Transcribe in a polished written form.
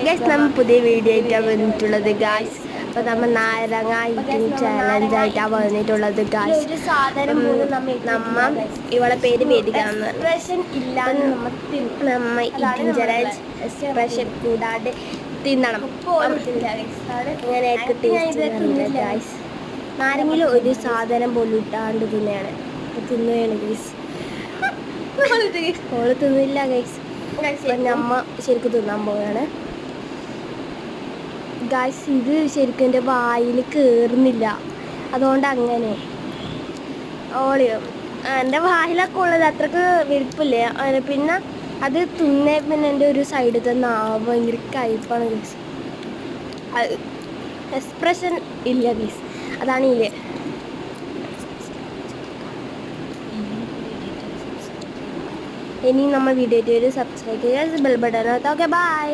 Guys നമ്മൾ പുതിയ video ആയിട്ടാണ് വന്നിട്ടുള്ളത് ഗൈസ്. അപ്പോൾ നമ്മൾ നാരങ്ങ ഈറ്റിംഗ് ചാലഞ്ച് ആയിട്ടാണ് വന്നിട്ടുള്ളത് ഗൈസ്. നമ്മ ഇവളെ പേര് വേദിക്കാന്ന് നമ്മ ഈറ്റിംഗ് ചാലഞ്ച് എക്സ്പ്രഷൻ കൂടാതെ തിന്നണം. ഇങ്ങനെയൊക്കെ ടേസ്റ്റ് ഗൈസ്. നാരങ്ങയിൽ ഒരു സാധനം പോലും ഇട്ടാണ്ട് തിന്നെയാണ് തിന്നുകയാണ് ഗൈസ്. ഓള് തിന്നില്ല ഗൈസ്. നമ്മ ശരിക്കും തിന്നാൻ പോവുകയാണ് ഗൈസ്. ഇത് ശരിക്കും എൻ്റെ വായിൽ കയറുന്നില്ല, അതുകൊണ്ട് അങ്ങനെ എൻ്റെ വായിലൊക്കെ ഉള്ളത് അത്രക്ക് വലിപ്പില്ലേ. പിന്നെ അത് തിന്നേ പിന്നെ എൻ്റെ ഒരു സൈഡിൽ നാവ് ഭയങ്കര കയ്പ്പാണ് ഗൈസ്. എക്സ്പ്രഷൻ ഇല്ല ഗൈസ്, അതാണ് ഇല്ലേ. ഇനി നമ്മൾ വീഡിയോ സബ്സ്ക്രൈബ് ചെയ്യുക, ബെൽ ബട്ടൺ. Okay bye.